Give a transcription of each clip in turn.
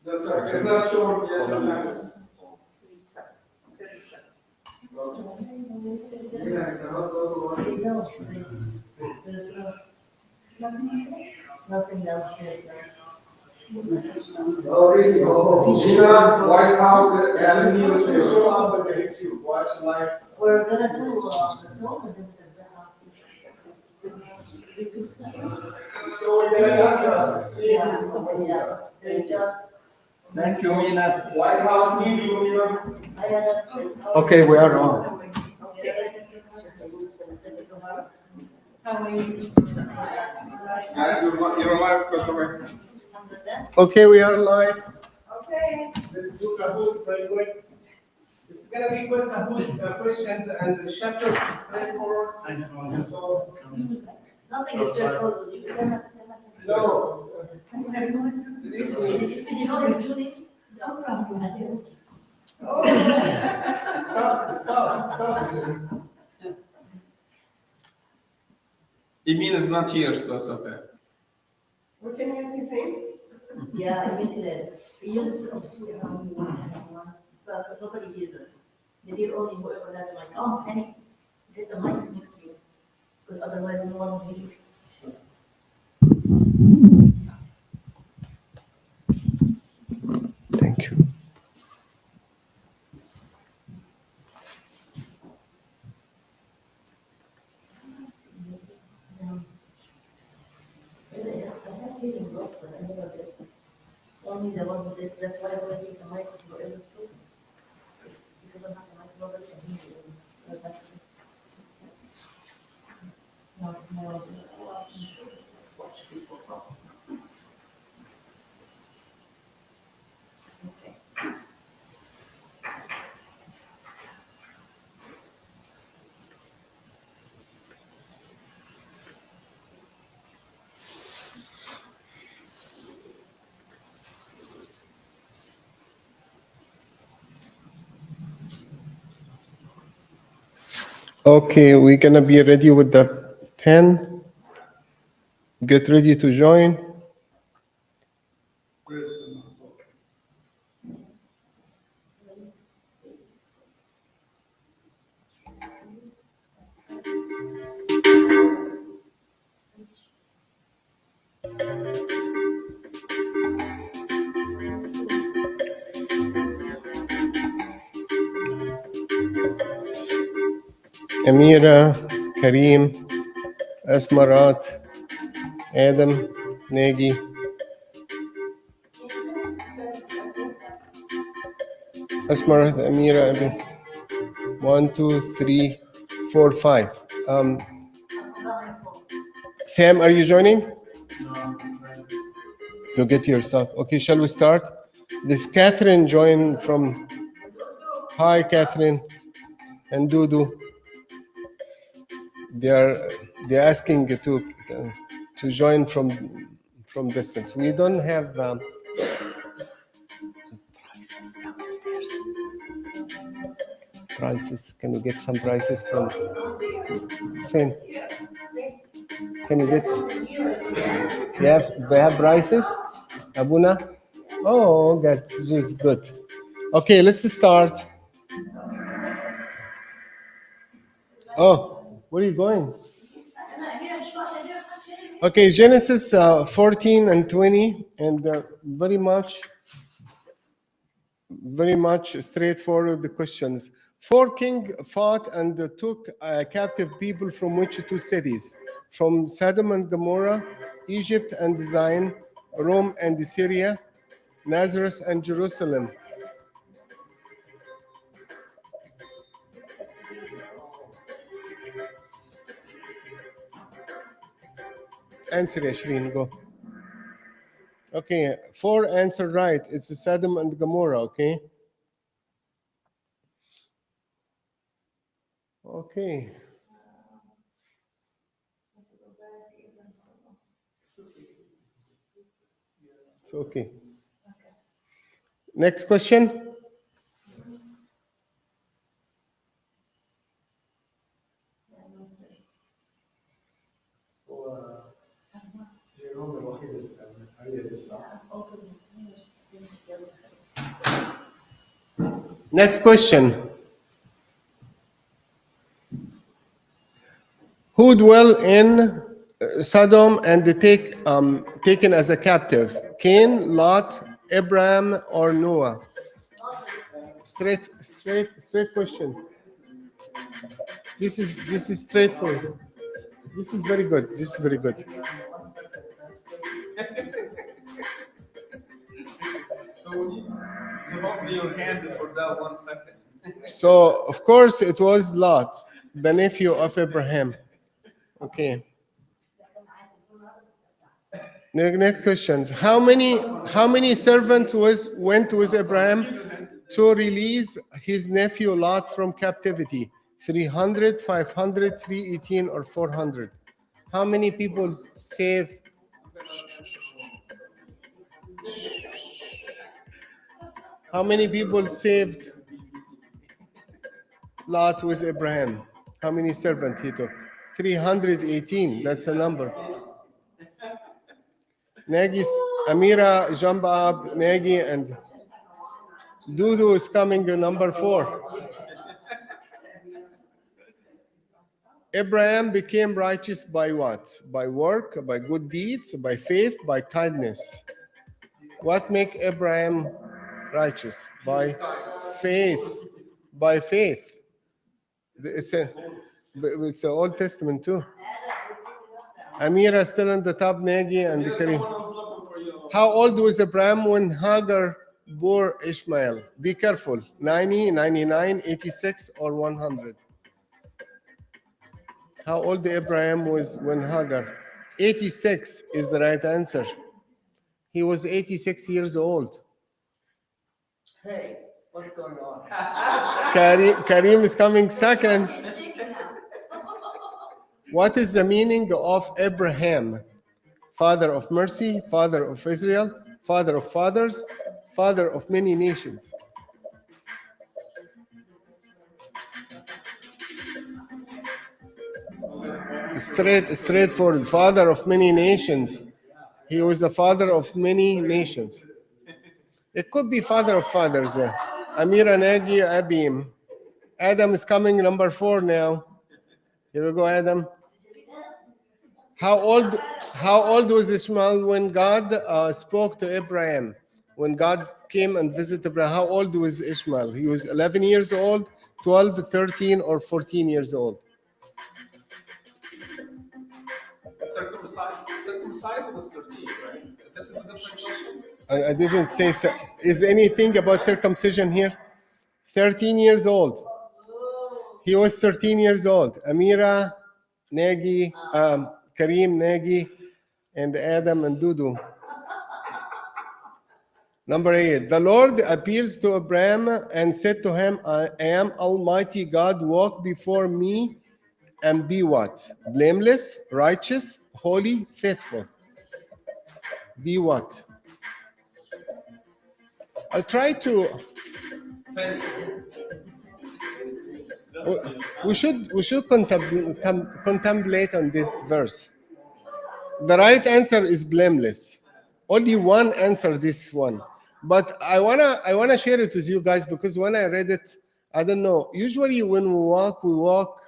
It's not showing yet. Nothing else here. Oh, really? Oh, Gina, White House, and he was You show up on the YouTube, watch live. We're gonna do the token because So we're gonna yeah, they just. Thank you, Mina. White House need you, Mina. Okay, we are on. Guys, you're live, because away. Okay, we are live. Okay, let's do Kahoot very quick. It's gonna be quick Kahoot questions, and the chapter is straightforward. So, Nothing is straightforward. no. Did you know his new name? No problem. Oh, stop. Emin is not here, so it's okay. We can use his name? Yeah, I mean, we use but nobody uses. They did only whoever has like, oh, Penny, get the mics next to you. But otherwise, no one will hear. Thank you. Only the one who did, that's why I want to take the mic for every school. If you don't have the mic, nobody can hear you. That's it. No, watch people talk. Okay. Okay, we're gonna be ready with the pen. Get ready to join. Amira, Kareem, Asmarat, Adam, Nagy. Asmarat, Amira, Abid. 1, 2, 3, 4, 5. Sam, are you joining? To get yourself. Okay, shall we start? This Catherine join from. Hi, Catherine and Dudu. They're asking to join from distance. We don't have prices downstairs. Prices. Can you get some prices from Finn? Can you get? We have prices, Abuna. Oh, that's just good. Okay, let's start. Oh, where are you going? Okay, Genesis 14 and 20, and very much straightforward the questions. 4 kings fought and took captive people from which 2 cities? From Sodom and Gomorrah, Egypt and Zion, Rome and Syria, Nazareth and Jerusalem. Answer, Yashrin, go. Okay, 4 answer right. It's Sodom and Gomorrah, okay? Okay. It's okay. Next question. Next question. Who dwell in Sodom and taken as a captive? Cain, Lot, Abraham, or Noah? Straight question. This is straightforward. This is very good. This is very good. Your hand for that 1 second. So of course it was Lot, the nephew of Abraham. Okay. Next questions. How many servants went with Abraham to release his nephew Lot from captivity? 300, 500, 318, or 400? How many people saved? How many people saved Lot with Abraham? How many servants he took? 318. That's a number. Nagy, Amira, jump up. Nagy and Dudu is coming to number 4. Abraham became righteous by what? By work, by good deeds, by faith, by kindness. What make Abraham righteous? By faith. By faith. It's the Old Testament too. Amira still on the top, Nagy and Karim. How old was Abraham when Hagar bore Ishmael? Be careful. 90, 99, 86, or 100? How old Abraham was when Hagar? 86 is the right answer. He was 86 years old. Hey, what's going on? Karim is coming second. What is the meaning of Abraham? Father of mercy, father of Israel, father of fathers, father of many nations. Straightforward. Father of many nations. He was a father of many nations. It could be father of fathers. Amira, Nagy, Abim. Adam is coming, number 4 now. Here we go, Adam. How old was Ishmael when God spoke to Abraham? When God came and visited Abraham, how old was Ishmael? He was 11 years old, 12, 13, or 14 years old? Circumcised was 13, right? This is a different question. I didn't say so. Is anything about circumcision here? 13 years old. He was 13 years old. Amira, Nagy, Karim, Nagy, and Adam and Dudu. Number 8. The Lord appears to Abraham and said to him, I am Almighty God, walk before me and be what? Blameless, righteous, holy, faithful. Be what? I'll try to. We should contemplate on this verse. The right answer is blameless. Only one answer this one. But I wanna share it with you guys because when I read it, I don't know. Usually when we walk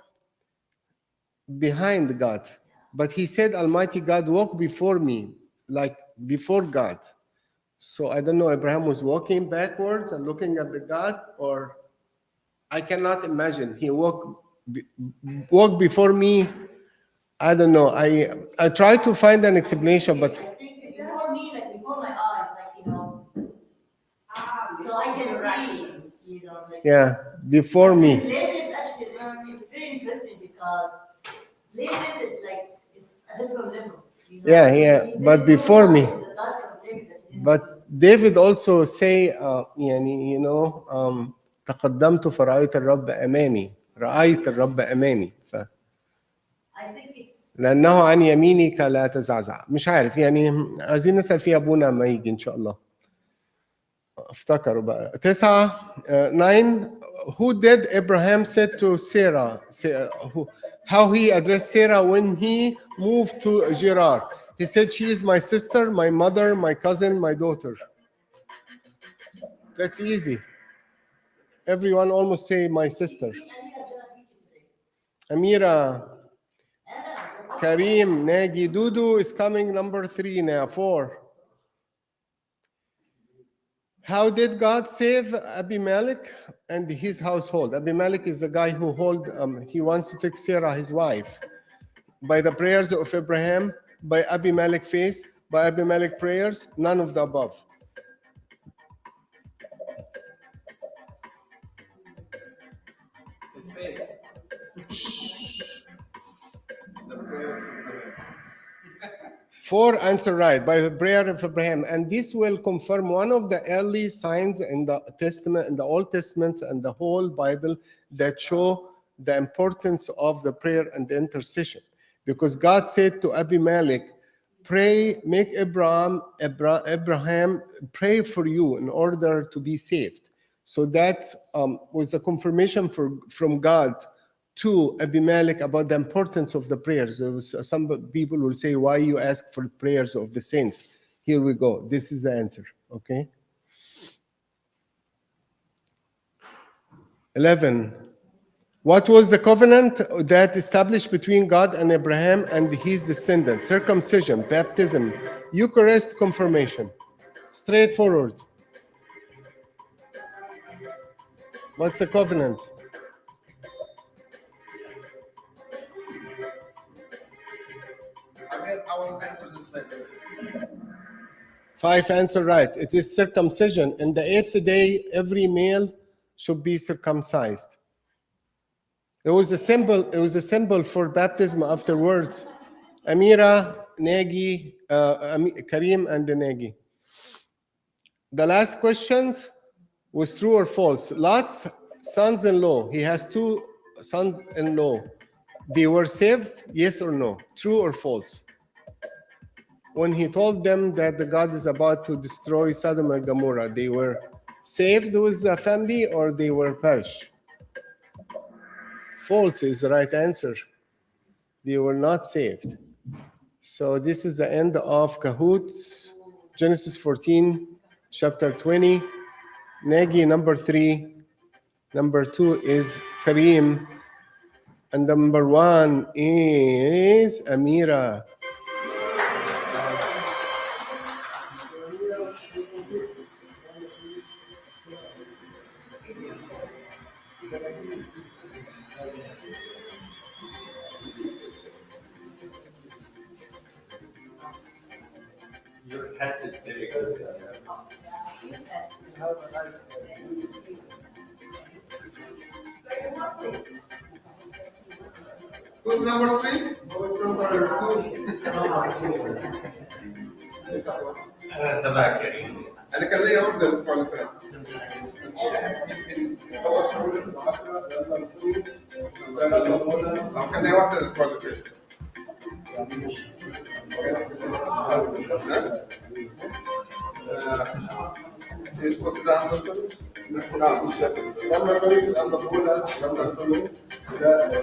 behind God. But he said, Almighty God, walk before me, like before God. So I don't know, Abraham was walking backwards and looking at the God, or I cannot imagine. He walked before me. I don't know. I tried to find an explanation, but I think before me, like before my eyes, like, so I can see, like. Yeah, before me. Blameless actually, it's very interesting because blameless is like, it's a different level. Yeah, but before me. But David also say, تقدمت فرأيت الرب أمامي. رأيت الرب أمامي. I think it's. لأنه عن يمينك لا تزعزع. مش عارف يعني عايزين نسأل فيها أبونا ما يجي إن شاء الله. افتكروا بقى 9 who did Abraham said to Sarah how he addressed Sarah when he moved to Gerar. He said she is my sister, my mother, my cousin, my daughter. That's easy. Everyone almost say my sister. Amira, Karim, Nagi, Dudu is coming number 3 now, 4. How did God save Abimelech and his household? Abimelech is the guy who he wants to take Sarah, his wife. By the prayers of Abraham, by Abimelech faith, by Abimelech prayers, none of the above. His face. The prayer of Abraham. 4 answer right, by the prayer of Abraham. And this will confirm one of the early signs in the Testament, in the Old Testament and the whole Bible that show the importance of the prayer and the intercession. Because God said to Abimelech, pray, make Abraham pray for you in order to be saved. So that was a confirmation from God to Abimelech about the importance of the prayers. There was, some people will say, why you ask for prayers of the saints? Here we go. This is the answer, okay? 11. What was the covenant that established between God and Abraham and his descendants? Circumcision, baptism, Eucharist, confirmation. Straightforward. What's the covenant? Again, our answers is like 5 answer right. It is circumcision. In the 8th day, every male should be circumcised. It was a symbol. It was a symbol for baptism afterwards. Amira, Negi, Karim, and Negi. The last questions was true or false. Lot's sons-in-law. He has 2 sons-in-law. They were saved, yes or no? True or false? When he told them that the God is about to destroy Sodom and Gomorrah, they were saved with the family or they were perished? False is the right answer. They were not saved. So this is the end of Kahoots, Genesis 14, chapter 20. Negi, number 3. Number 2 is Karim. And number 1 is Amira. Your cat is very good. Have a nice day. who's number 3? Who's number 2? تبع كريم. انا كان ليا واحده الاسبوع اللي فات. كان ليا واحده الاسبوع اللي فات. ايش كنت عامل؟ لا مش فاكر. لما تونس لما تقول لما تونس ده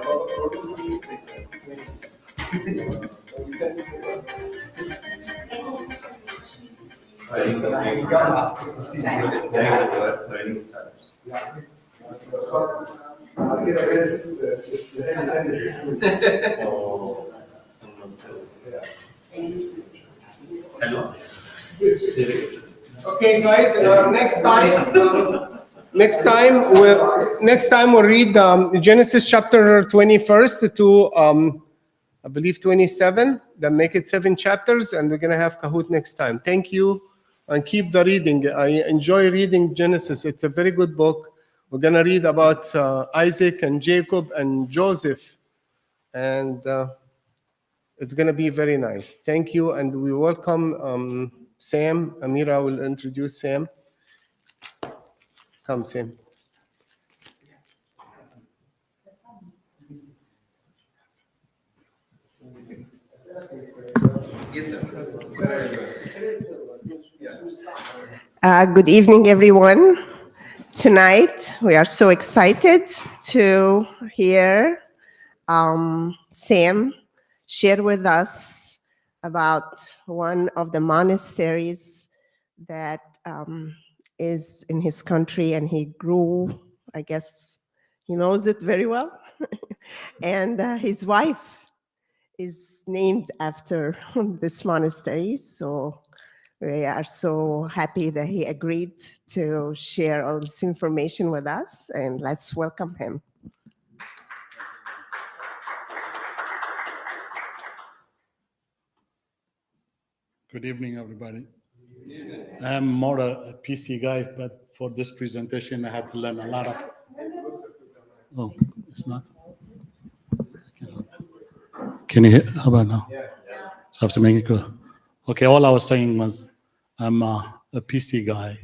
Okay, guys. Next time we'll read Genesis chapter 21st to I believe 27. Then make it 7 chapters, and we're gonna have Kahoot next time. Thank you, and keep the reading. I enjoy reading Genesis. It's a very good book. We're gonna read about Isaac and Jacob and Joseph, and it's gonna be very nice. Thank you, and we welcome Sam. Amira will introduce Sam. Come, Sam. جدا. Very good. Yeah. Good evening, everyone. Tonight, we are so excited to hear Sam share with us about one of the monasteries that is in his country, and he grew, I guess he knows it very well. And his wife is named after this monastery, so we are so happy that he agreed to share all this information with us, and let's welcome him. Good evening, everybody. I'm more a PC guy, but for this presentation, I had to learn a lot of. Oh, it's not. Can you hear? How about now? So I have to make it clear. Okay, all I was saying was I'm a PC guy,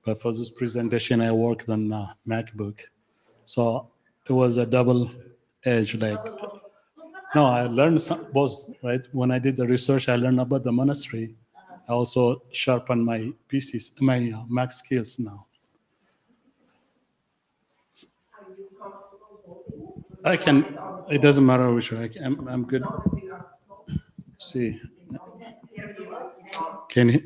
but for this presentation, I worked on a MacBook. So it was a double edge, like, no, I learned both, right? When I did the research, I learned about the monastery. I also sharpened my PCs, my Mac skills now. I can, it doesn't matter which way, I'm good. See, can you?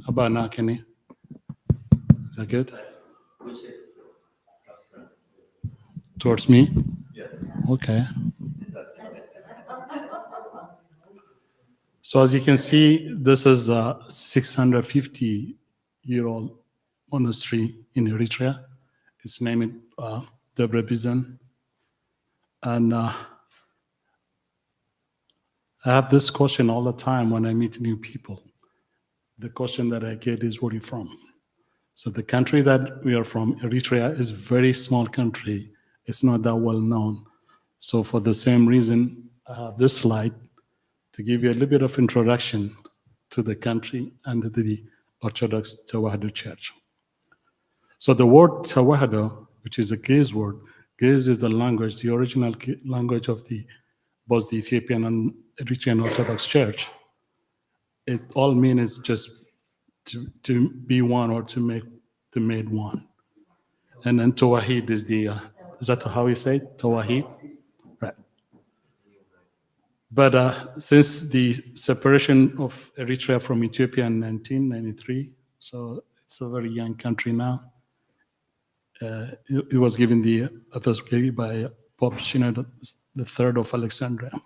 How about now, can you? Is that good? Towards me? Yes. Okay. So as you can see, this is a 650-year-old monastery in Eritrea. It's named Debre Bizan. And I have this question all the time when I meet new people. The question that I get is, where are you from? So the country that we are from, Eritrea, is a very small country. It's not that well known. So for the same reason, I have this slide to give you a little bit of introduction to the country and to the Orthodox Tewahedo Church. So the word Tewahedo, which is a Ge'ez word, Ge'ez is the language, the original language of both the Ethiopian and Eritrean Orthodox Church. It all means just to be one, or to make one. And then Tawahid is is that how you say it? Tawahid? Right. But since the separation of Eritrea from Ethiopia in 1993, so it's a very young country now, it was given the authority by Pope Shenouda III of Alexandria.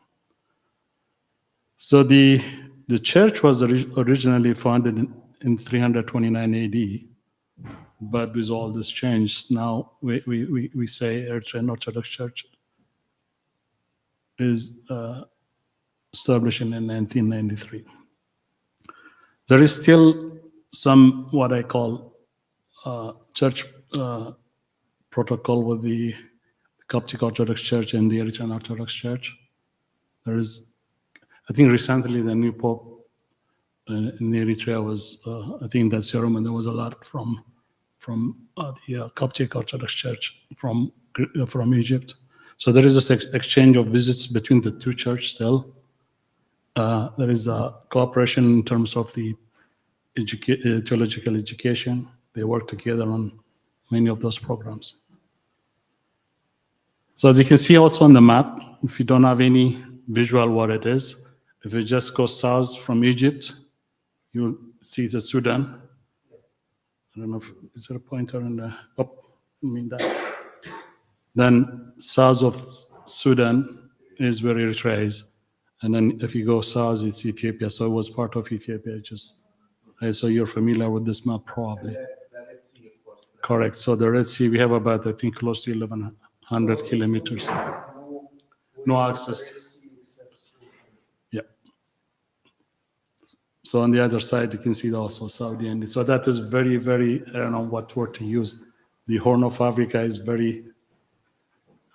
So the church was originally founded in 329 AD, but with all this change, now we say Eritrean Orthodox Church is established in 1993. There is still some, what I call church protocol with the Coptic Orthodox Church and the Eritrean Orthodox Church. There is, I think recently the new Pope in Eritrea was, I think that ceremony, there was a lot from the Coptic Orthodox Church from Egypt. So there is this exchange of visits between the two churches still. There is a cooperation in terms of the theological education. They work together on many of those programs. So as you can see also on the map, if you don't have any visual what it is, if you just go south from Egypt, you'll see the Sudan. I don't know if is there a pointer in the that. Then south of Sudan is where Eritrea is. And then if you go south, it's Ethiopia. So it was part of Ethiopia. So you're familiar with this map probably. The Red Sea, of course. Correct. So the Red Sea, we have about, I think, close to 1,100 kilometers. No access. Yeah. So on the other side, you can see also Saudi. And so that is very, very, I don't know what word to use. The Horn of Africa is very,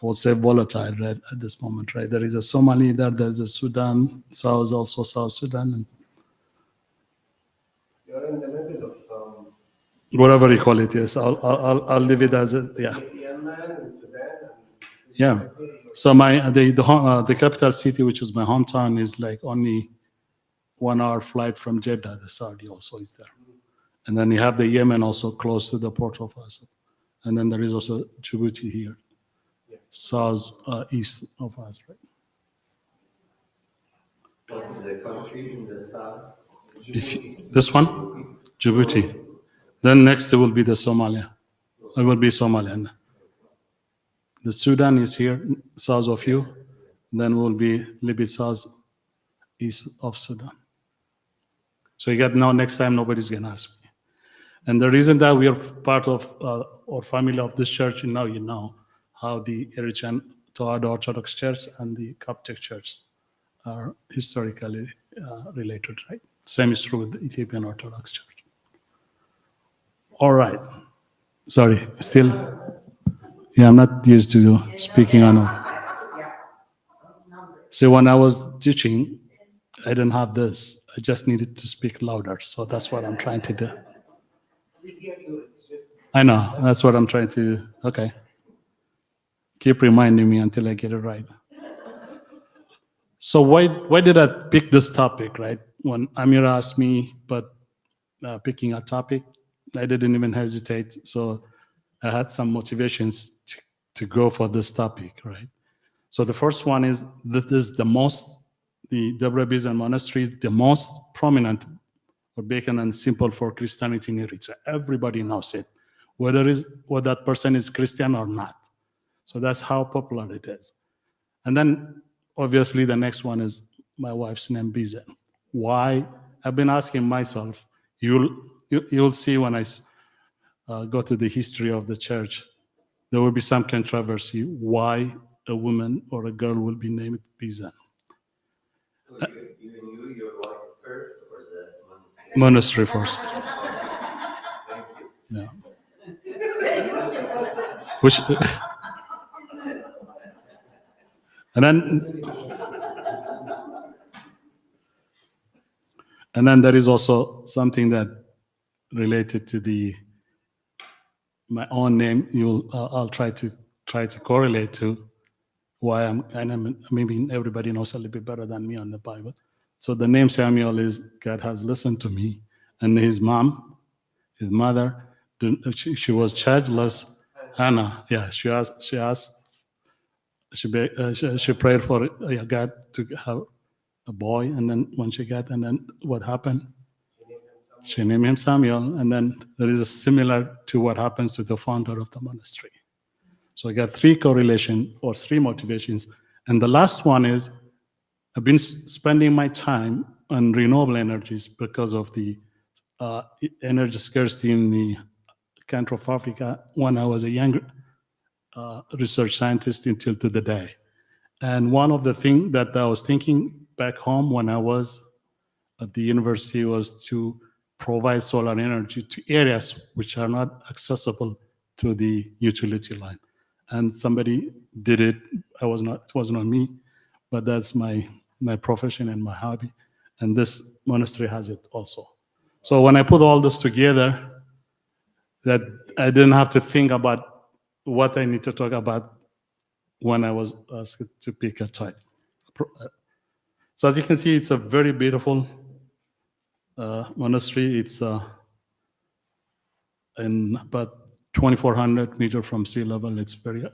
I would say, volatile right, at this moment, right? There is a Somali there, there's a Sudan, south, also South Sudan. And You're in the middle of whatever you call it, yes. I'll leave it as a, yeah. Yemen and Sudan. Yeah. So the capital city, which is my hometown, is like only 1 hour flight from Jeddah, the Saudi also is there. And then you have the Yemen also close to the port of us. And then there is also Djibouti here, south east of us, right? What is the country in the south? This one, Djibouti. Then next it will be the Somalia. It will be Somalia. The Sudan is here, south of you. Then will be a little bit south east of Sudan. So you get now next time nobody's gonna ask me. And the reason that we are part of or family of this church, now you know how the Eritrean Toledo Orthodox Church and the Coptic Church are historically related, right? Same is true with the Ethiopian Orthodox Church. All right. Sorry, still. Yeah, I'm not used to speaking on. So when I was teaching, I didn't have this. I just needed to speak louder. So that's what I'm trying to do. We hear you, it's just. I know. That's what I'm trying to do. Okay. Keep reminding me until I get it right. So why did I pick this topic, right? When Amir asked me, but picking a topic, I didn't even hesitate. So I had some motivations to go for this topic, right? So the first one is that is the Debre Bizan monastery is the most prominent or beacon and symbol for Christianity in Eritrea. Everybody knows it, whether that person is Christian or not. So that's how popular it is. And then obviously the next one is my wife's name, Bizan. Why? I've been asking myself, you'll see when I go to the history of the church, there will be some controversy why a woman or a girl will be named Bizan. So you knew your wife first or the Monastery monastery? first. Thank you. Yeah. Which, and then there is also something that related to my own name. I'll try to correlate to why maybe everybody knows a little bit better than me on the Bible. So the name Samuel is God has listened to me, and his mother, she was childless. Hannah, yeah, she prayed for God to have a boy, and then when she got, and then what happened? She named him Samuel, and then there is a similar to what happens to the founder of the monastery. So I got 3 correlation or 3 motivations, and the last one is I've been spending my time on renewable energies because of the energy scarcity in the country of Africa when I was a young research scientist until to the day. And one of the things that I was thinking back home when I was at the university was to provide solar energy to areas which are not accessible to the utility line. And somebody did it. It was not me, but that's my profession and my hobby. And this monastery has it also. So when I put all this together, that I didn't have to think about what I need to talk about when I was asked to pick a type. So as you can see, it's a very beautiful monastery. It's in about 2,400 meters from sea level. It's very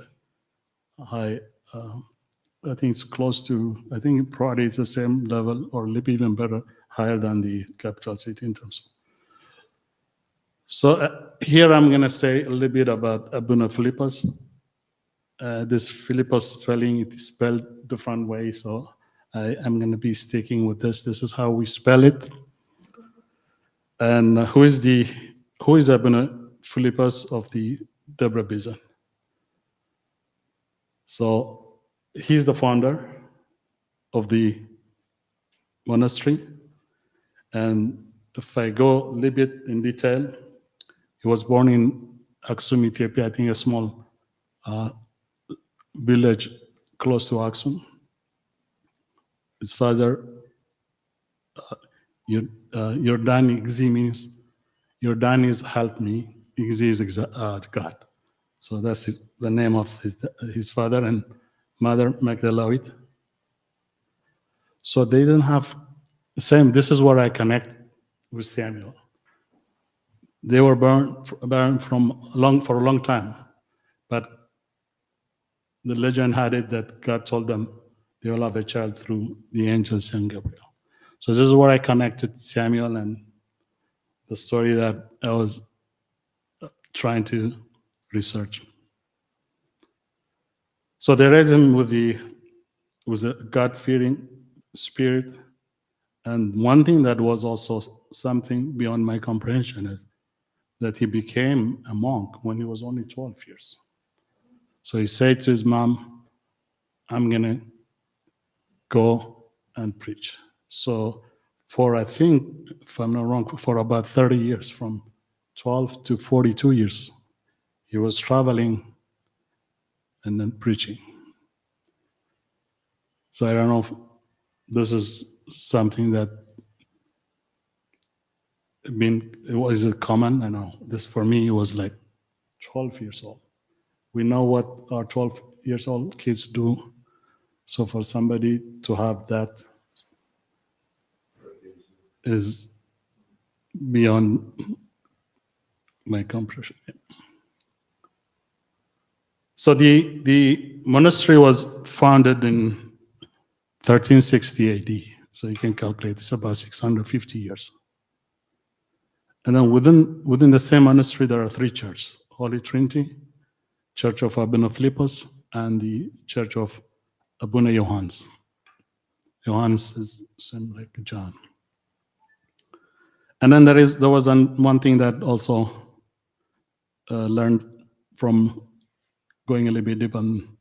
high. I think it's close to, I think probably it's the same level or a little even better, higher than the capital city in terms of. So here I'm going to say a little bit about Abuna Philippos. This Philippos spelling, it is spelled different ways, so I'm going to be sticking with this. This is how we spell it. And who is Abuna Philippos of the Debre Bizan? So he's the founder of the monastery. And if I go a little bit in detail, he was born in Aksum, Ethiopia, I think a small village close to Aksum. His father, Yordani Igzi means, Yordani is help me, Igzi is God. So that's the name of his father and mother, Magdalawit. So they didn't have Same, this is where I connect with Samuel. They were burned for a long time, but the legend had it that God told them they will have a child through the angel Saint Gabriel. So this is where I connected Samuel and the story that I was trying to research. So they raised him with a God-fearing spirit. And one thing that was also something beyond my comprehension is that he became a monk when he was only 12 years. So he said to his mom, I'm going to go and preach. So for, I think, if I'm not wrong, for about 30 years, from 12 to 42 years, he was traveling and then preaching. So I don't know if this is something that, is it common? I know this for me, it was like 12 years old. We know what our 12 years old kids do. So for somebody to have that is beyond my comprehension. So the monastery was founded in 1360 AD. So you can calculate it's about 650 years. And then within the same monastery, there are three churches: Holy Trinity, Church of Abuna Philippus, and the Church of Abuna Johannes. Johannes is same like John. And then there was one thing that also learned from going a little bit deep on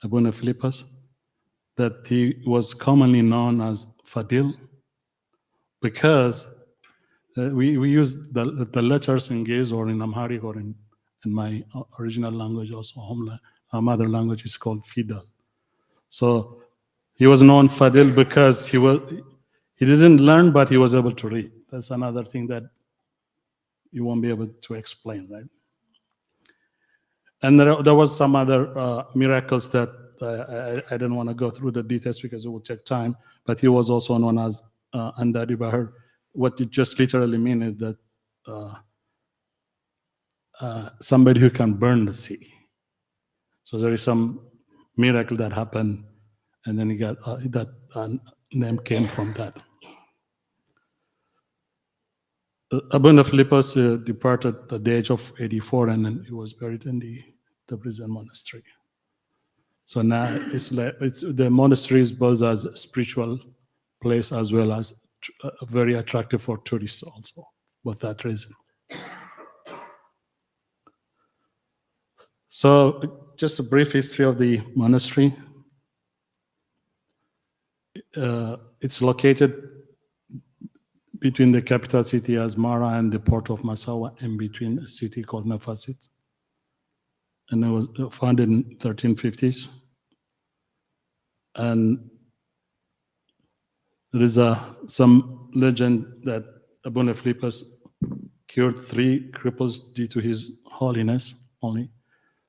Abuna Philippus, that he was commonly known as Fadil, because we use the letters in Ge'ez or in Amharic or in my original language, also our mother language is called Fidel. So he was known Fadil because he didn't learn, but he was able to read. That's another thing that you won't be able to explain, right? And there was some other miracles that I didn't want to go through the details because it would take time, but he was also known as Andari Bahar. What it just literally means is that somebody who can burn the sea. So there is some miracle that happened, and then he got that name came from that. Abuna Philippus departed at the age of 84, and then he was buried in the Tabrizian monastery. So now the monastery is both as a spiritual place as well as very attractive for tourists also, for that reason. So just a brief history of the monastery. It's located between the capital city Asmara and the port of Massawa, in between a city called Nafasit. And it was founded in 1350s. And there is some legend that Abuna Philippus cured 3 cripples due to his holiness only.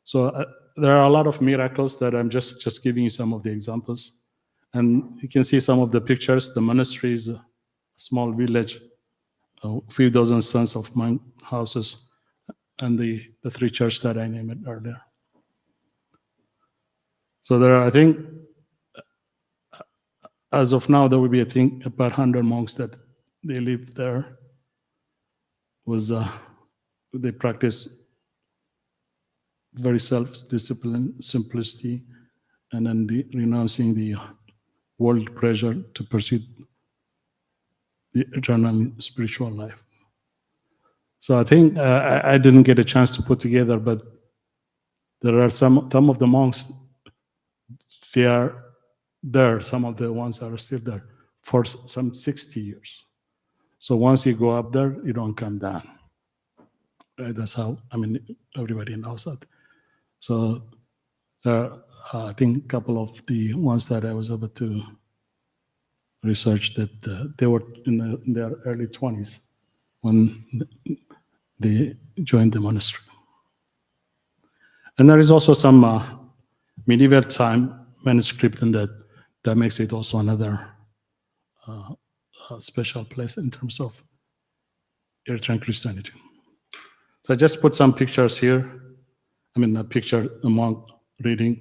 So there are a lot of miracles that I'm just giving you some of the examples. And you can see some of the pictures. The monastery is a small village, a few dozen sons of monk houses, and the 3 churches that I named earlier. So there are, I think, as of now, there will be, I think, about 100 monks that they live there. They practice very self-discipline, simplicity, and then renouncing the world pressure to pursue the eternal spiritual life. So I think I didn't get a chance to put together, but there are some of the monks, they are there, some of the ones that are still there for some 60 years. So once you go up there, you don't come down. That's how, everybody knows that. So I think a couple of the ones that I was able to research that they were in their early 20s when they joined the monastery. And there is also some medieval time manuscript in that makes it also another a special place in terms of Eritrean Christianity. So I just put some pictures here. I mean, a picture among reading.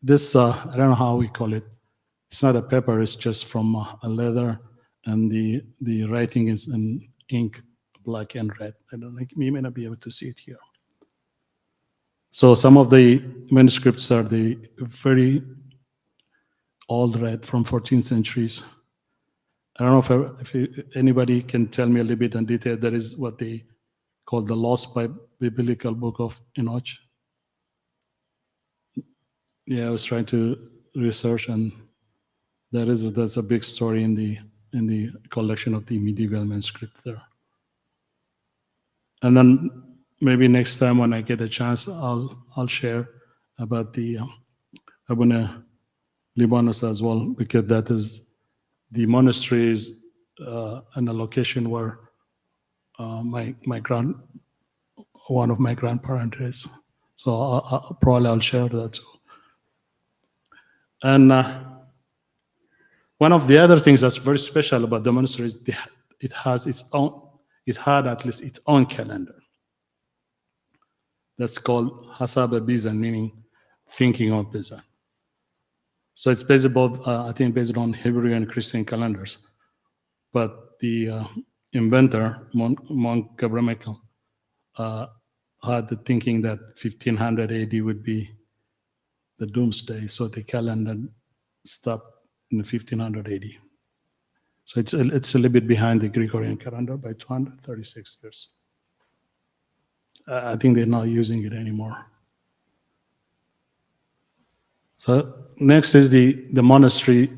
This, I don't know how we call it. It's not a paper, it's just from a leather, and the writing is in ink, black and red. I don't think, you may not be able to see it here. So some of the manuscripts are the very old red from 14th centuries. I don't know if anybody can tell me a little bit in detail. That is what they call the lost biblical book of Enoch. Yeah, I was trying to research, and there's a big story in the collection of the medieval manuscripts there. And then maybe next time when I get a chance, I'll share about the Abuna Libanus as well, because that is the monastery is in a location where one of my grandparents is. So I'll share that too. And one of the other things that's very special about the monastery is it had at least its own calendar. That's called Hasaba Bizan, meaning thinking of Bizan. So it's based both, I think, based on Hebrew and Christian calendars. But the inventor, Monk Gabriel Michael, had the thinking that 1500 AD would be the doomsday. So the calendar stopped in 1500 AD. So it's a little bit behind the Gregorian calendar by 236 years. I think they're not using it anymore. So next is the monastery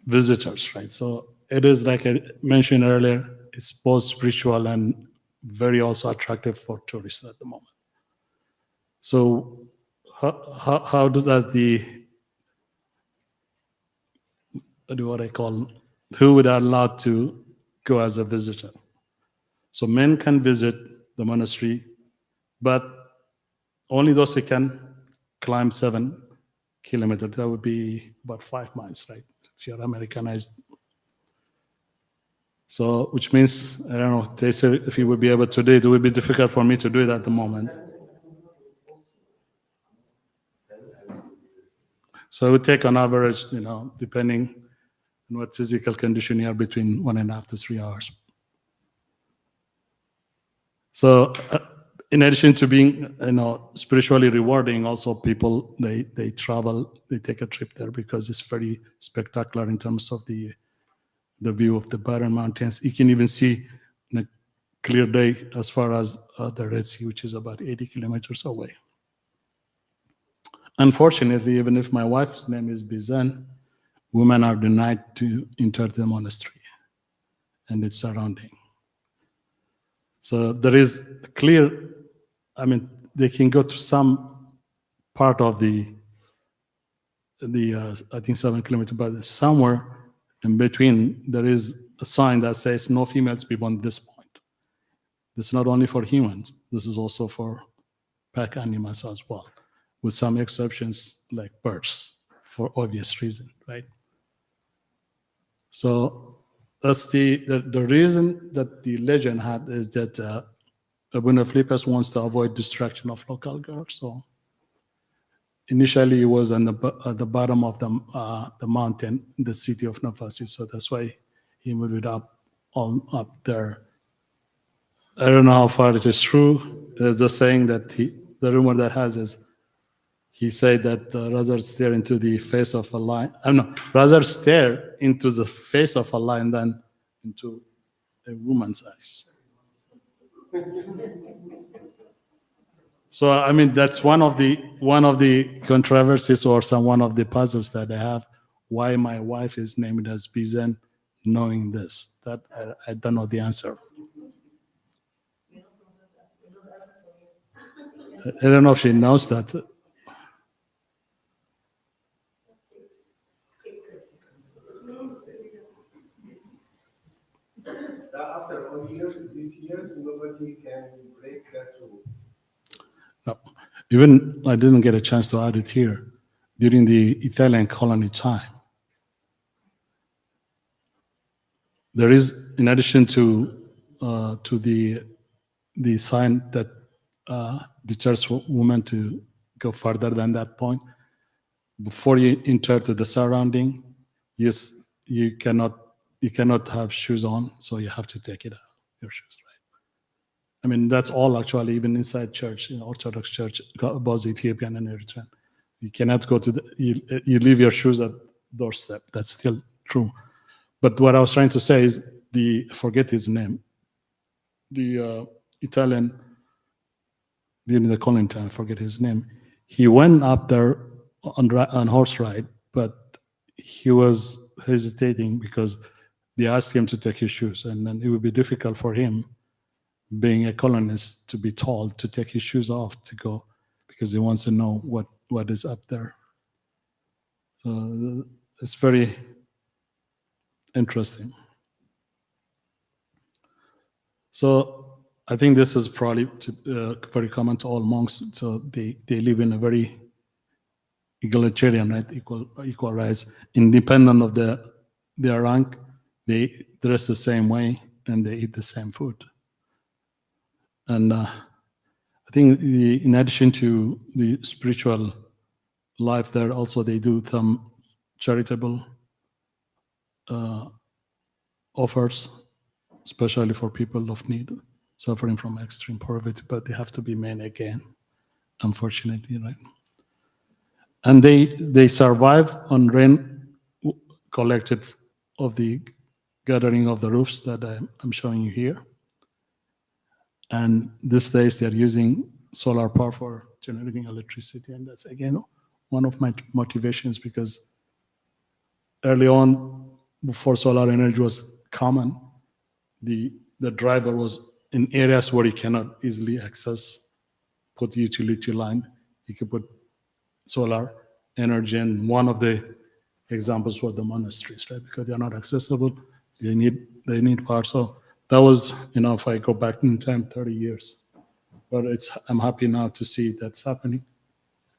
visitors, right? So it is, like I mentioned earlier, it's both spiritual and very also attractive for tourists at the moment. So how does who would are allowed to go as a visitor? So men can visit the monastery, but only those who can climb 7 kilometers. That would be about 5 miles, right? If you're Americanized. So, which means, I don't know, they say if you would be able to do it, it would be difficult for me to do it at the moment. So it would take on average, depending on what physical condition you are, between 1.5 to 3 hours. So in addition to being, spiritually rewarding, also people, they travel, they take a trip there because it's very spectacular in terms of the view of the barren mountains. You can even see in a clear day as far as the Red Sea, which is about 80 kilometers away. Unfortunately, even if my wife's name is Bizan, women are denied to enter the monastery and its surrounding. So there is a clear, they can go to some part of the I think 7 kilometers, but somewhere in between, there is a sign that says no females beyond this point. This is not only for humans, this is also for pack animals as well, with some exceptions like birds, for obvious reason, right? So that's the reason that the legend had is that Abuna Philippus wants to avoid distraction of local girls. So initially he was at the bottom of the mountain, the city of Nafasi. So that's why he moved it up there. I don't know how far it is true. There's a saying that the rumor that has is, he said that rather stare into the face of a lion. Rather stare into the face of a lion than into a woman's eyes. So that's one of the controversies, or one of the puzzles that I have. Why my wife is named as Bizan, knowing this, that I don't know the answer. I don't know if she knows that. After all these years, nobody can break that rule. No. Even I didn't get a chance to add it here. During the Italian colony time, there is, in addition to the sign that deters women to go further than that point, before you enter to the surrounding, yes, you cannot have shoes on, so you have to take it out, your shoes, right? I mean, that's all actually, even inside church, Orthodox church, both Ethiopian and Eritrean. You cannot go to you leave your shoes at doorstep. That's still true. But what I was trying to say is forget his name, the Italian, during the calling time, I forget his name. He went up there on horse ride, but he was hesitating because they asked him to take his shoes, and then it would be difficult for him, being a colonist, to be told to take his shoes off to go, because he wants to know what is up there. So it's very interesting. So I think this is probably very common to all monks. So they live in a very egalitarian, right? Equal rights, independent of their rank. They dress the same way and they eat the same food. And I think in addition to the spiritual life there, also they do some charitable offers, especially for people of need, suffering from extreme poverty, but they have to be men again, unfortunately, right? And they survive on rain collected of the gathering of the roofs that I'm showing you here. And these days they're using solar power for generating electricity. And that's, again, one of my motivations, because early on, before solar energy was common, the driver was in areas where you cannot easily access, put utility line. You could put solar energy, and one of the examples were the monasteries, right? Because they are not accessible, they need power. So that was, if I go back in time, 30 years. But I'm happy now to see that's happening.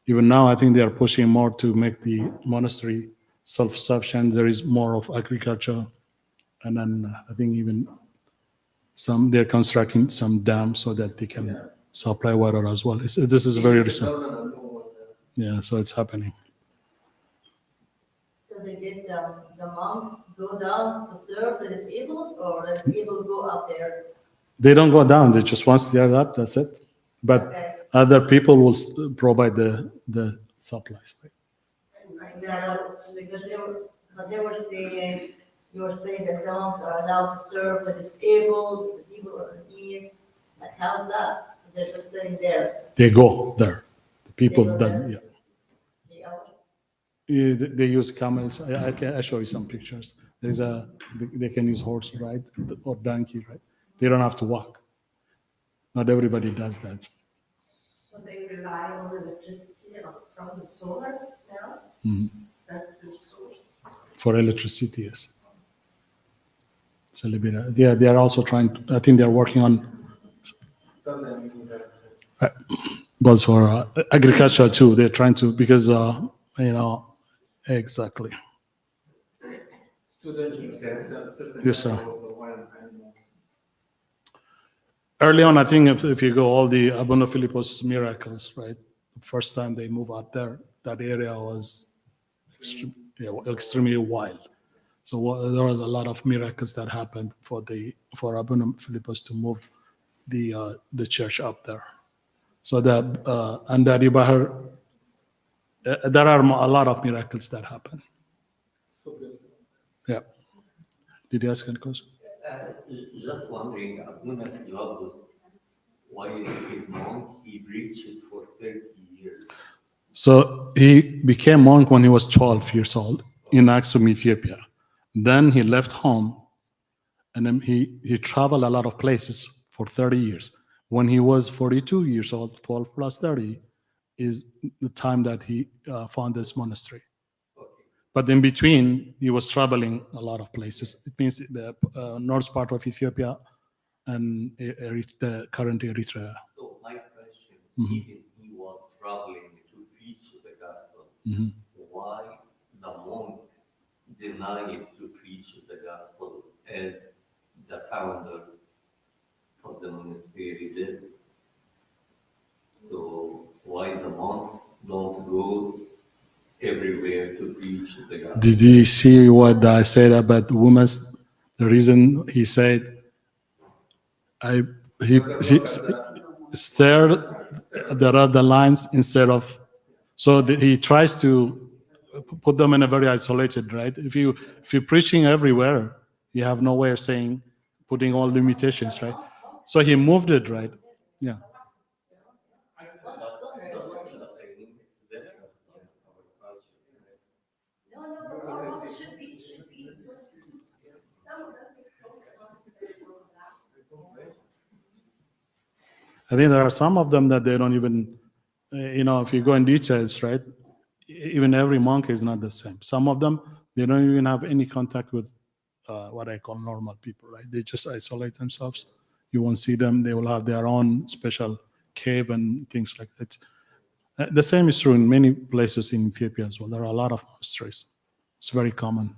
Even now, I think they are pushing more to make the monastery self-sufficient. There is more of agriculture, and then I think even they're constructing some dams so that they can supply water as well. This is very recent. Yeah, so it's happening. So they get the monks go down to serve the disabled, or the disabled go up there? They don't go down. They just, once they're up, that's it. But Okay. other people will provide the supplies. Yeah, because they were saying, you were saying that the monks are allowed to serve the disabled, the people who are in need. Like, how's that? They're just sitting there. They go there. The people They go that, there. yeah. They are. They use camels. I show you some pictures. They can use horse, right, or donkey, right? They don't have to walk. Not everybody does that. So they rely on electricity from the solar now? That's the source. For electricity, yes. So they are also trying. I think they are working on. But for agriculture too, they're trying to, because exactly. Yes, sir. Early on, I think if you go all the Abuna Philippos miracles, right? The first time they move out there, that area was extremely wild. So there was a lot of miracles that happened for Abuna Philippos to move the church up there. So and the Bahar, there are a lot of miracles that happen. Yeah. Did you ask any question? Just wondering, Abuna Philippos, while he's monk, he preached for 30 years. So he became monk when he was 12 years old in Aksum, Ethiopia. Then he left home, and then he traveled a lot of places for 30 years. When he was 42 years old, 12 plus 30, is the time that he found this monastery. But in between, he was traveling a lot of places. It means the north part of Ethiopia and the current Eritrea. So my question, even he was traveling to preach the gospel, why the monk denied to preach the gospel as founder of the monastery did. So why the monks don't go everywhere to preach the gospel? Did you see what I said about the women? The reason he said, he stared the other lines instead of, so he tries to put them in a very isolated, right? If you're preaching everywhere, you have no way of saying, putting all limitations, right? So he moved it, right? Yeah. It's different than our culture. No, but monks should be. Some of them get close to monastery for that. I think there are some of them that they don't even, if you go in details, right? Even every monk is not the same. Some of them, they don't even have any contact with what I call normal people, right? They just isolate themselves. You won't see them. They will have their own special cave and things like that. The same is true in many places in Ethiopia as well. There are a lot of monasteries. It's very common.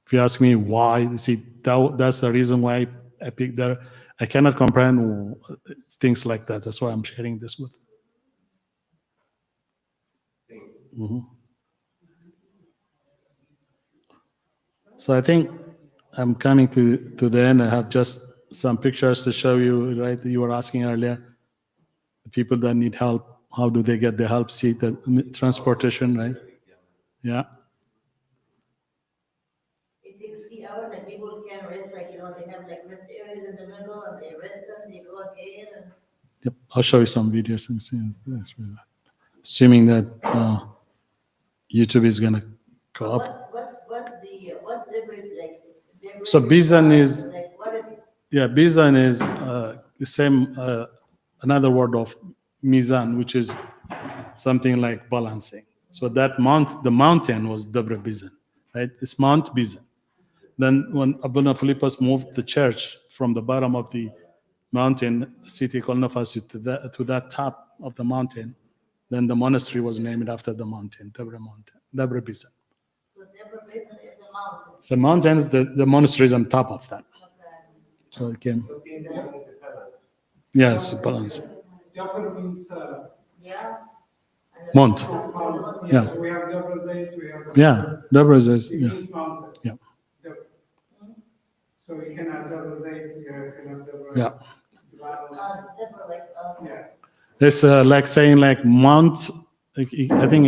If you ask me why, see, that's the reason why I picked there. I cannot comprehend things like that. That's why I'm sharing this with. Mhm. So I think I'm coming to the end. I have just some pictures to show you, right? You were asking earlier, the people that need help, how do they get the help? See the transportation, right? Yeah. It takes 3 hours, like people can rest, like, they have like rest areas in the middle and they rest them, they go again and. Yep. I'll show you some videos and see. Assuming that YouTube is gonna go up. What's the difference, like? So Bizan is, Like, what is it? yeah, Bizan is the same, another word of Mizan, which is something like balancing. So that the mountain was Debre Bizan, right? It's Mount Bizan. Then when Abuna Philippus moved the church from the bottom of the mountain, the city called Nafasi, to that top of the mountain, then the monastery was named after the mountain, Debre Bizan. So Deborah Basin is a mountain. So mountains, the monastery is on top of that. So it came. Yes, balance. Deborah means, Yeah. Mount. Yeah. so we have Deborah Zayt, we have. Yeah, Debre is, It yeah. means mountain. Yeah. Deborah. So we can have Deborah Zayt, you can have Deborah. Yeah. Deborah, like, Yeah. It's like saying like Mount, I think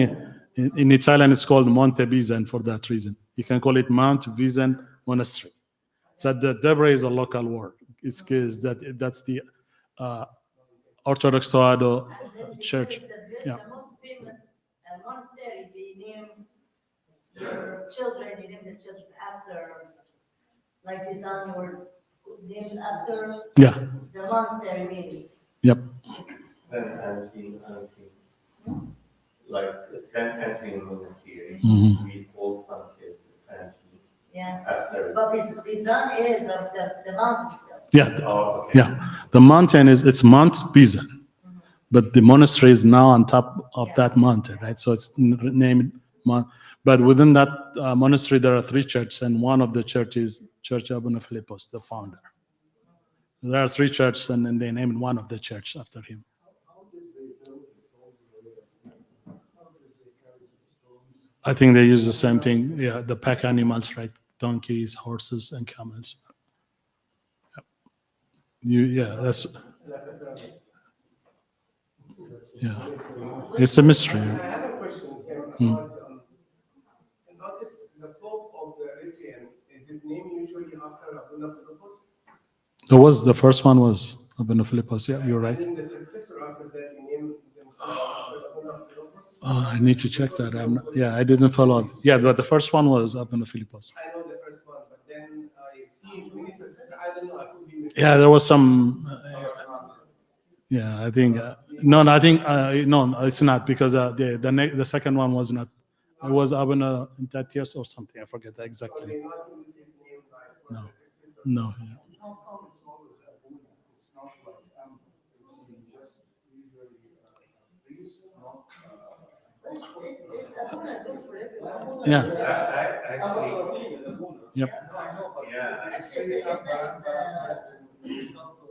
in Italian it's called Monte Bizan for that reason. You can call it Mount Bizan Monastery. So the Debre is a local word. It's because that's the Orthodox Toledo church. Yeah. The most famous monastery, they name your children, you name the children after, like the son or named after Yeah. the monastery, maybe. Yep. Saint Anthony, like Saint Anthony Monastery, Mhm. we call some kids Anthony Yeah. after. But his son is of the mountain itself. Yeah. Oh, okay. Yeah. The mountain it's Mount Bizan, but the monastery is now on top of that mountain, right? So it's named Mount. But within that monastery, there are 3 churches, and one of the churches is Church Abuna Philippos, the founder. There are 3 churches, and then they named one of the church after him. I think they use the same thing. Yeah, the pack animals, right? Donkeys, horses, and camels. Yeah, that's. Yeah, it's a mystery. I have a question, Sam, about, notice the Pope of the Eritrean, is it named usually after Abuna Philippus? The first one was Abuna Philippos. Yeah, you're right. And then the successor after that, he named themselves after Abuna Philippus? I need to check that. I didn't follow it. Yeah, but the first one was Abuna Philippos. I know the first one, but then I see many successors, I don't know, I could be mistaken. Yeah, there was some. I think no, I think no, it's not because the second one was not. It was Abuna Intatius or something. I forget So exactly. they not use his name like for No. the successor. No. It's not like it's just usually priest, not. It's Abuna goes for everyone. Yeah. Actually, Yep. No, I know, but They say Abba, but when you come to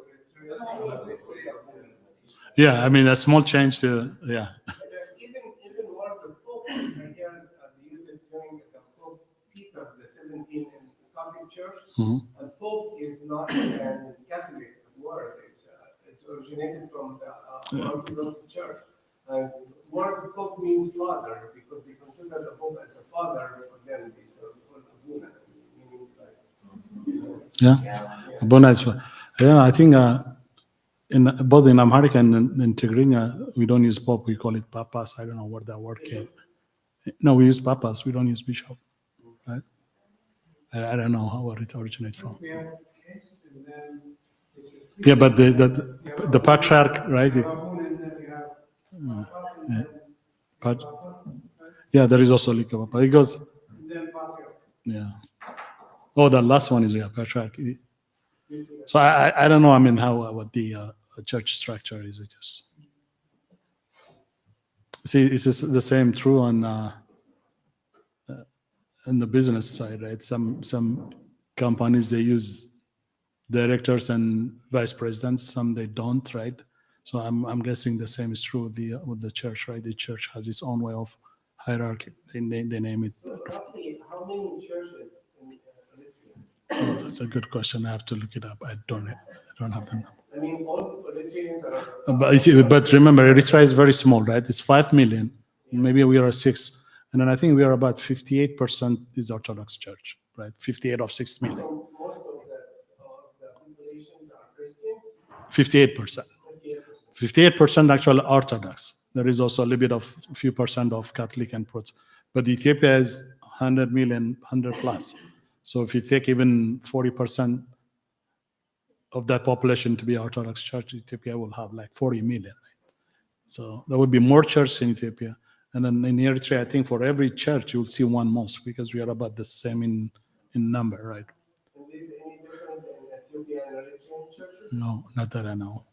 Eritrea, they say Abuna. Yeah, I mean, a small change to, yeah. Even word the Pope, I heard they use it during the Pope Peter the 17th in the Coptic Church. Mhm. And Pope is not a Catholic word, it originated from the Orthodox Church. And word Pope means father, because they consider the Pope as a father for them. They say Abuna, meaning like, Yeah, Abuna is, yeah, I think in both in Amharic and in Tigrinya, we don't use Pope, we call it Papas. I don't know where that word came. No, we use Papas, we don't use Bishop, right? I don't know where it originates from. We have case and then. which is- Yeah, but the patriarch, right? You have Rabun and then you have Papas and then Pat- Papas, right? Yeah, there is also Lika Papa. It goes, And then Patriarch. yeah. Oh, the last one is, yeah, patriarch. So I don't know, I mean, how, what the church structure is. It just, see, it's just the same true on the business side, right? Some companies, they use directors and vice presidents, some they don't, right? So I'm guessing the same is true with the church, right? The church has its own way of hierarchy. They name it. so roughly, how many churches in Eritrea? Oh, that's a good question. I have to look it up. I don't have the number. I mean, all Eritreans are. But remember, Eritrea is very small, right? It's 5 million. Maybe we are 6. And then I think we are about 58% is Orthodox Church, right? 58 of 6 million. So most of the populations are Christians, 58%. 58%. 58% actual Orthodox. There is also a little bit of few percent of Catholic and Protestant. But Ethiopia is 100 million, 100 plus. So if you take even 40% of that population to be Orthodox Church, Ethiopia will have like 40 million. Right? So there would be more churches in Ethiopia. And then in Eritrea, I think for every church, you'll see one mosque because we are about the same in number, right? And is any difference in Ethiopian and Eritrean churches? No, not that I know.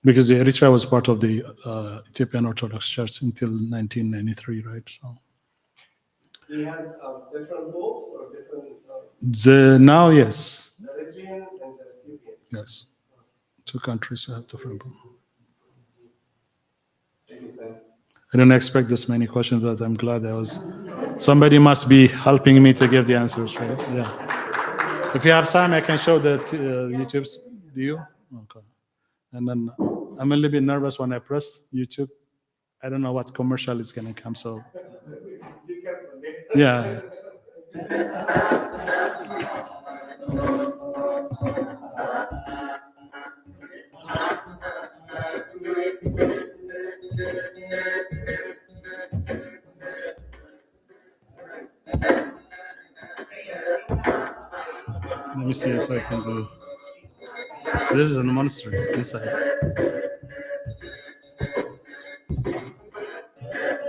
Because Eritrea was part of the Ethiopian Orthodox Church until 1993, right? So We have different popes or different now, yes, the Eritrean and the Ethiopian. yes, 2 countries have different. I didn't expect this many questions, but I'm glad there was. Somebody must be helping me to give the answers, right? Yeah. If you have time, I can show the YouTubes. Do you? Okay. And then I'm a little bit nervous when I press YouTube. I don't know what commercial is going to come. So, Be careful. yeah. Let me see if I can do. This is a monastery inside.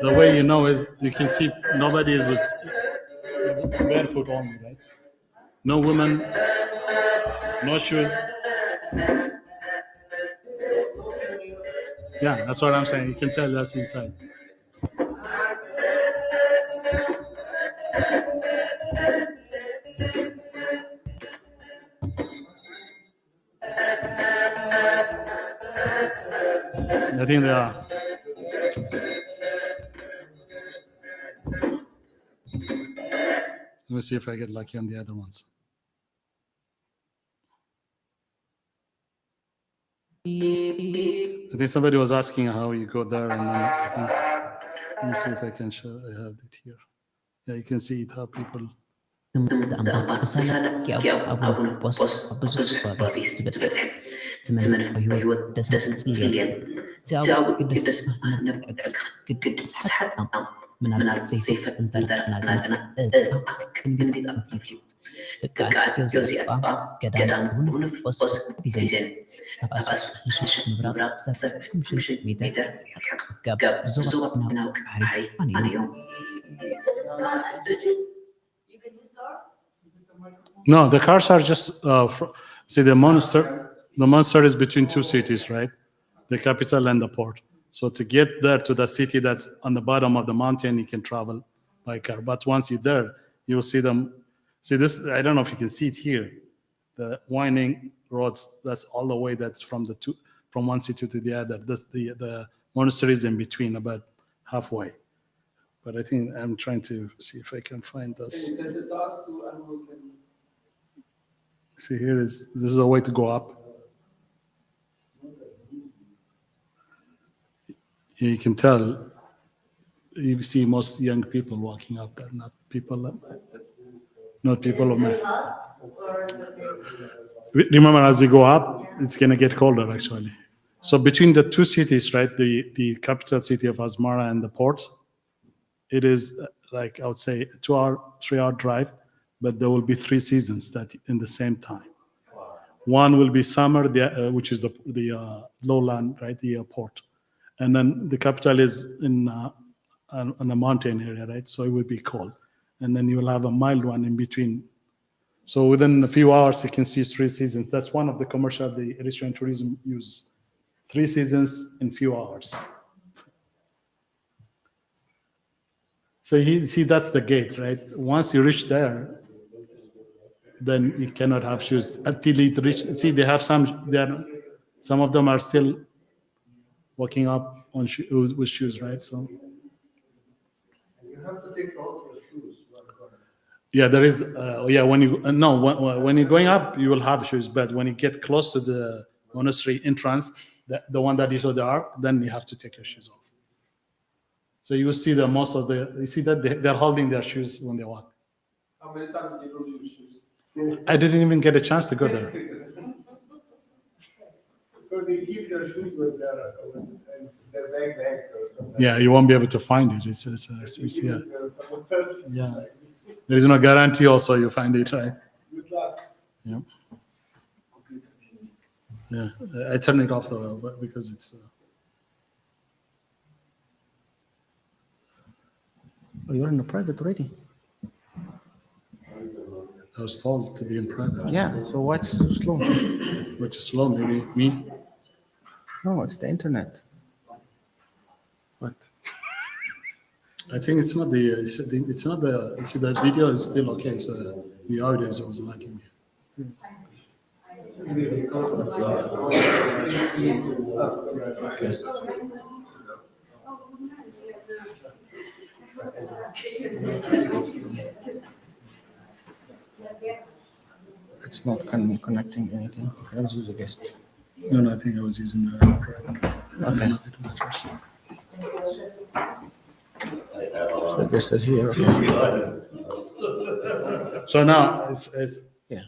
The way you know is you can see nobody is with barefoot only, right? No woman, no shoes. Yeah, that's what I'm saying. You can tell that's inside. I think they are. Let me see if I get lucky on the other ones. I think somebody was asking how you go there, and then I think, let me see if I can show. I have it here. Yeah, you can see it how people. You can use cars? No, the cars are just. See, the monastery is between 2 cities, right? The capital and the port. So to get there to the city that's on the bottom of the mountain, you can travel by car. But once you're there, you will see them. See this, I don't know if you can see it here. The winding roads, that's all the way, that's from one city to the other. The monastery is in between, about halfway. But I think I'm trying to see if I can find Can you this. send it to us and we can? See, this is a way to go up. You can tell, you see most young people walking up there, not people of Very hot, or it's okay? Remember, as you go up, it's going to get colder, actually. So between the two cities, right, the capital city of Asmara and the port, it is like, I would say, a 3-hour drive, but there will be 3 seasons that in the same time. One will be summer, which is the lowland, right, the port. And then the capital is on a mountain area, right? So it will be cold. And then you will have a mild one in between. So within a few hours, you can see 3 seasons. That's one of the commercial the Eritrean tourism uses. 3 seasons in few hours. So you see, that's the gate, right? Once you reach there, then you cannot have shoes until you reach. See, they have some of them are still walking up with shoes, right? So You have to take off your shoes. yeah, there is. When you when you're going up, you will have shoes, but when you get close to the monastery entrance, the one that you saw the ark, then you have to take your shoes off. So you will see that you see that they're holding their shoes when they walk. How many times did you lose your shoes? I didn't even get a chance to go there. So they keep their shoes with their bags or something. Yeah, you won't be able to find it. It's yeah. Someone else. Yeah. There is no guarantee also you find it, right? Good luck. Yeah. Yeah. I turn it off though, because it's. Oh, you're in the private already? I was told to be in private. Yeah, so what's so slow? Which is slow, maybe me. No, it's the internet. What? I think it's not the. It's not the. See, the video is still okay. So the audio was lagging. Okay. It's not connecting anything. Let's use a guest. No, I think I was using the private. Okay. So the guest is here. Okay. So now it's Yeah.